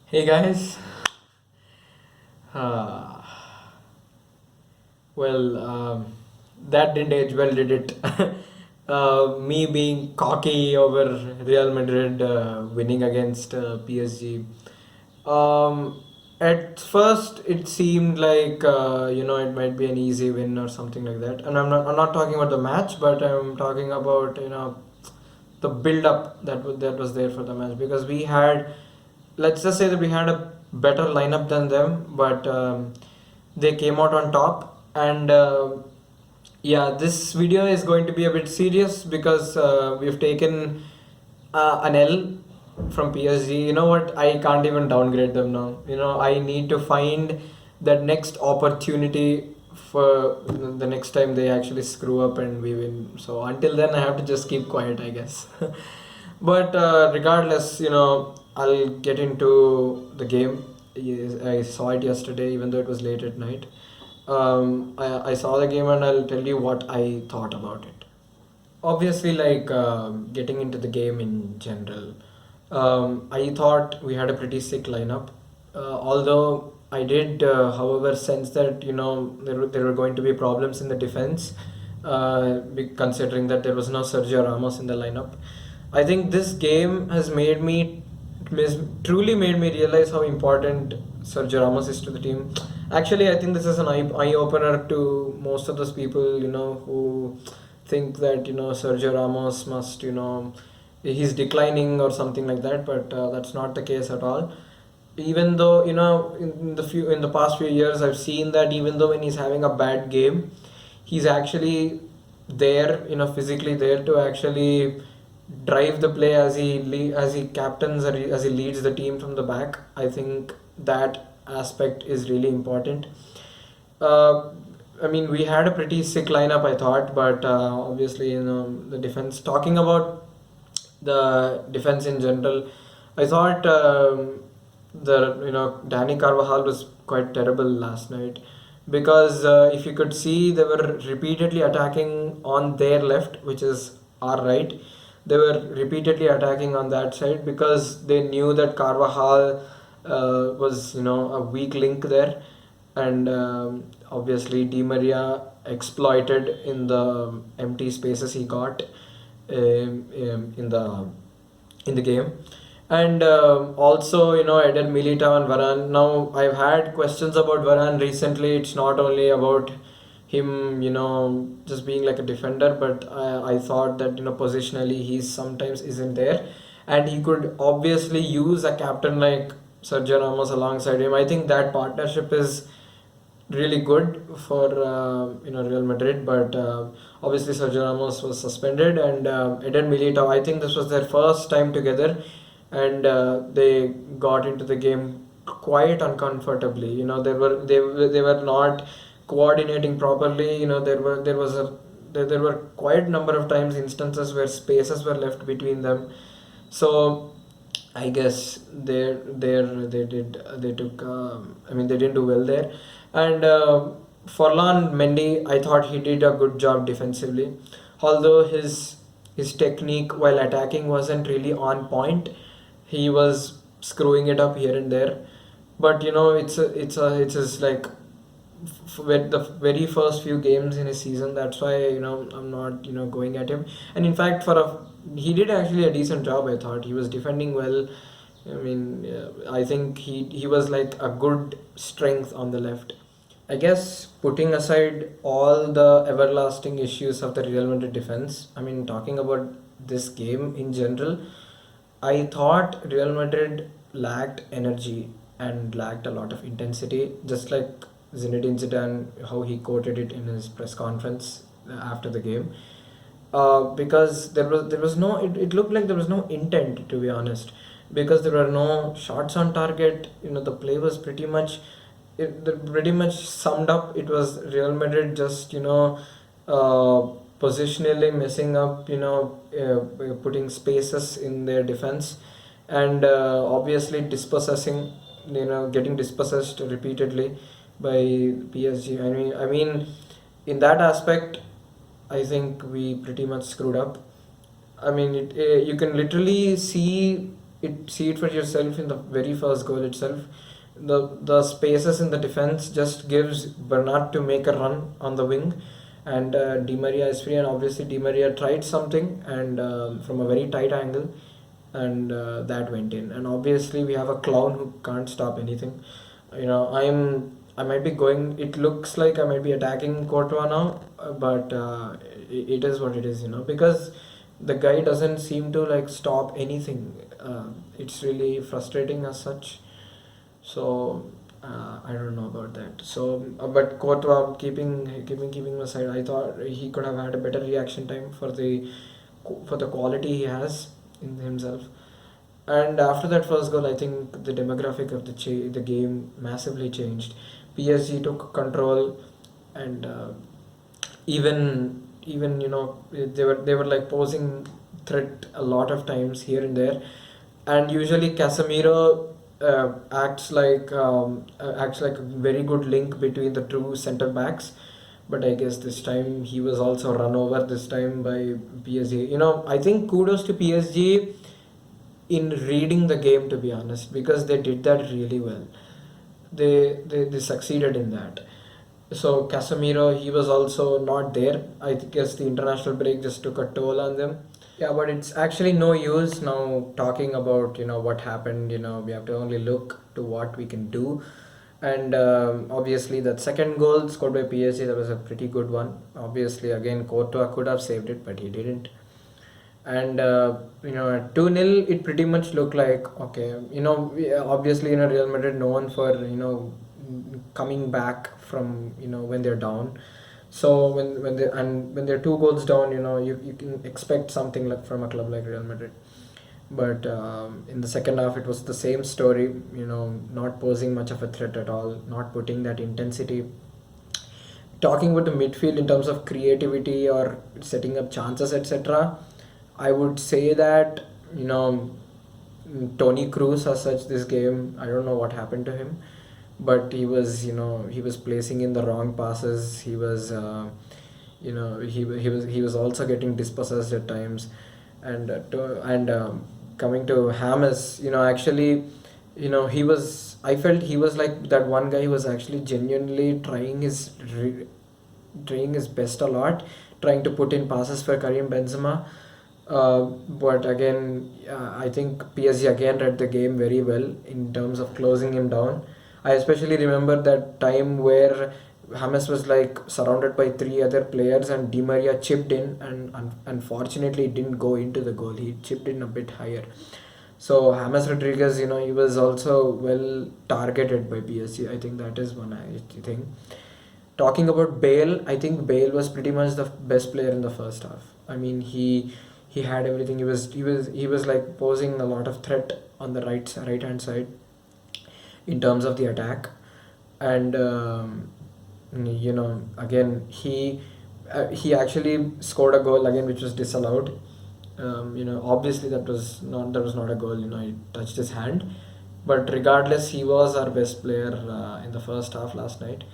Hey guys, uh, well, that didn't age well, did it? Me being cocky over Real Madrid winning against PSG. Um, at first, it seemed like it might be an easy win or something like that. And I'm not talking about the match, but I'm talking about the build up that was there for the match, because we had, let's just say that we had a better lineup than them, but they came out on top. And yeah, this video is going to be a bit serious because we've taken an L from PSG. You know what? I can't even downgrade them now. I need to find that next opportunity for the next time they actually screw up and we win. So until then, I have to just keep quiet, I guess. But regardless, I'll get into the game. Yes, I saw it yesterday, even though it was late at night. I saw the game and I'll tell you what I thought about it. Obviously, like getting into the game in general, I thought we had a pretty sick lineup. Although I did, however, sense that there were going to be problems in the defense, considering that there was no Sergio Ramos in the lineup. I think this game has truly made me realize how important Sergio Ramos is to the team. Actually, I think this is an eye opener to most of those people, who think that Sergio Ramos must he's declining or something like that, but that's not the case at all. Even though in the past few years I've seen that even though when he's having a bad game, he's actually there, physically there to actually drive the play as he captains or as he leads the team from the back. I think that aspect is really important. uh, I mean, we had a pretty sick lineup, I thought, but obviously, the defense. Talking about the defense in general, I thought the Danny Carvajal was quite terrible last night, because if you could see, they were repeatedly attacking on their left, which is our right. They were repeatedly attacking on that side because they knew that Carvajal was a weak link there. And obviously Di Maria exploited in the empty spaces he got in the game. And also, Eder Militao and Varane. Now, I've had questions about Varane recently. It's not only about him, just being like a defender, but I thought that, positionally, he sometimes isn't there. And he could obviously use a captain like Sergio Ramos alongside him. I think that partnership is really good for Real Madrid, but obviously Sergio Ramos was suspended, and Eder Militao. I think this was their first time together, and they got into the game quite uncomfortably. They were not coordinating properly. There were quite number of times instances where spaces were left between them. So I guess they took. I mean, they didn't do well there. And Forlan Mendy, I thought he did a good job defensively, although his technique while attacking wasn't really on point. He was screwing it up here and there. But it's his, like, with the very first few games in his season. That's why I'm not going at him. And in fact, he did actually a decent job. I thought he was defending well. I mean, I think he was like a good strength on the left. I guess, putting aside all the everlasting issues of the Real Madrid defense, I mean, talking about this game in general, I thought Real Madrid lacked energy and lacked a lot of intensity, just like Zinedine Zidane, how he quoted it in his press conference after the game. Because there was no, it looked like there was no intent, to be honest, because there were no shots on target. The play was pretty much summed up. It was Real Madrid just positionally messing up, putting spaces in their defense, and obviously dispossessing, getting dispossessed repeatedly by PSG. I mean, in that aspect, I think we pretty much screwed up. I mean, you can literally see see it for yourself in the very first goal itself. The spaces in the defense just gives Bernat to make a run on the wing, and Di Maria is free, and obviously Di Maria tried something and from a very tight angle, and that went in. And obviously we have a clown who can't stop anything. I might be going. It looks like I might be attacking Courtois now, but it is what it is, because the guy doesn't seem to like stop anything. It's really frustrating as such. So I don't know about that. So, but Courtois keeping aside, I thought he could have had a better reaction time for the quality he has in himself. And after that first goal, I think the demographic of the game massively changed. PSG took control, and even they were like posing threat a lot of times here and there, and usually Casemiro acts like a very good link between the two center backs. But I guess this time he was also run over this time by PSG. I think kudos to PSG in reading the game, to be honest, because they did that really well. They succeeded in that. So Casemiro, he was also not there. I guess the international break just took a toll on them. Yeah, but it's actually no use now talking about what happened. We have to only look to what we can do. And obviously that second goal scored by PSG, that was a pretty good one. Obviously again Courtois could have saved it, but he didn't. And at 2-0 it pretty much looked like okay. Obviously Real Madrid known for coming back from when they're down. So when they're 2 goals down, you can expect something like from a club like Real Madrid. But in the second half, it was the same story. Not posing much of a threat at all, not putting that intensity. Talking about the midfield in terms of creativity or setting up chances, etc., I would say that Tony Cruz as such this game. I don't know what happened to him, but he was placing in the wrong passes. He was also getting dispossessed at times. And coming to Hamas, actually, I felt he was like that one guy who was actually genuinely trying his best a lot, trying to put in passes for Karim Benzema. But again, I think PSG again read the game very well in terms of closing him down. I especially remember that time where James was like surrounded by 3 other players, and Di Maria chipped in, and unfortunately it didn't go into the goal. He chipped in a bit higher. So James Rodriguez, he was also well targeted by PSG. I think that is one thing. Talking about Bale, I think Bale was pretty much the best player in the first half. I mean, he had everything. He was like posing a lot of threat on the right hand side in terms of the attack. And again he actually scored a goal again which was disallowed. Obviously that was not a goal. He touched his hand, but regardless he was our best player in the first half last night.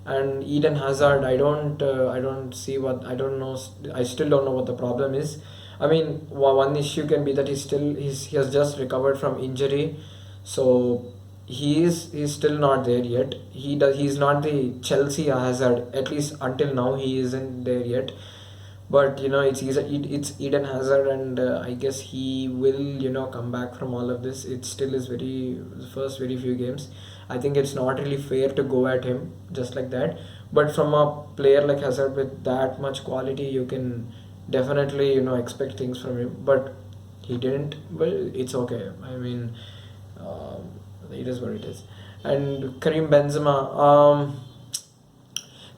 And Eden Hazard, I don't see what I don't know. I still don't know what the problem is. I mean, one issue can be that he has just recovered from injury, so he's still not there yet. He's not the Chelsea Hazard, at least until now he isn't there yet. But it's Eden Hazard, and I guess he will come back from all of this. It still is first very few games. I think it's not really fair to go at him just like that. But from a player like Hazard with that much quality, you can definitely expect things from him. But he didn't. Well, it's okay. I mean, it is what it is. And Karim Benzema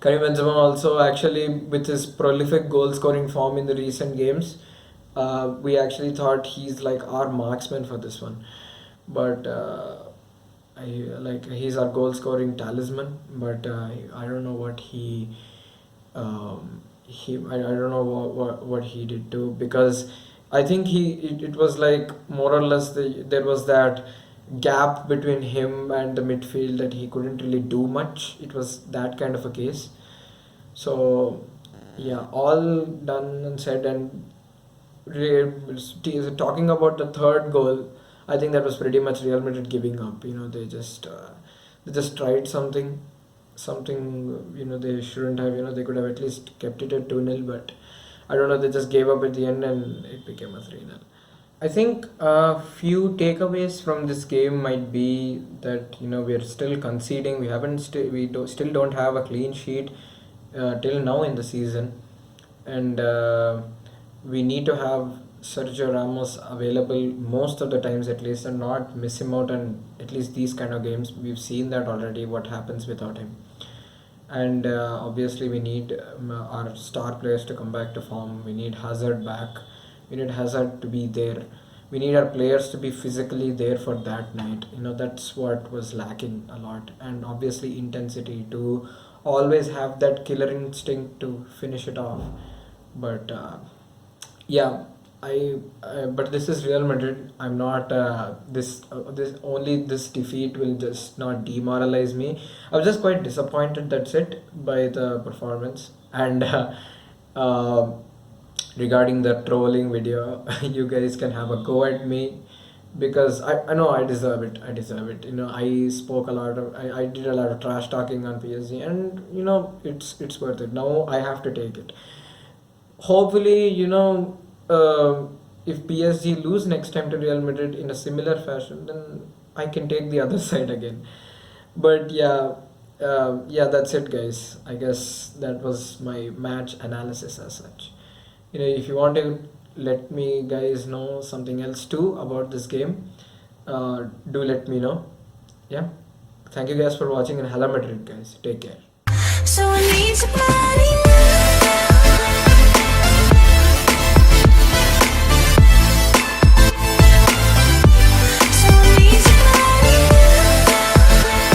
also actually, with his prolific goal scoring form in the recent games, we actually thought he's like our marksman for this one. But he's our goal scoring talisman. But I don't know what I don't know what he did too, because I think it was like more or less there was that gap between him and the midfield that he couldn't really do much. It was that kind of a case. So yeah, all done and said, and talking about the third goal, I think that was pretty much Real Madrid giving up. They just tried something they shouldn't have. They could have at least kept it at 2-0, but I don't know. They just gave up at the end, and it became a 3-0. I think a few takeaways from this game might be that we're still conceding. We haven't still don't have a clean sheet till now in the season, and we need to have Sergio Ramos available most of the times at least, and not miss him out. And at least these kind of games, we've seen that already. What happens without him? And obviously, we need our star players to come back to form. We need Hazard back. We need Hazard to be there. We need our players to be physically there for that night. That's what was lacking a lot. And obviously, intensity to always have that killer instinct to finish it off. But yeah, but this is Real Madrid. I'm not this defeat will just not demoralize me. I was just quite disappointed. That's it by the performance. And uh, regarding the trolling video, you guys can have a go at me because I know I deserve it. I deserve it. I spoke a lot of I did a lot of trash talking on PSG, and it's worth it. Now I have to take it. Hopefully, if PSG lose next time to Real Madrid in a similar fashion, then I can take the other side again. But yeah, that's it, guys. I guess that was my match analysis as such. If you want to let me guys know something else too about this game, do let me know. Yeah. Thank you guys for watching, and HALA Madrid, guys. Take care. So I need somebody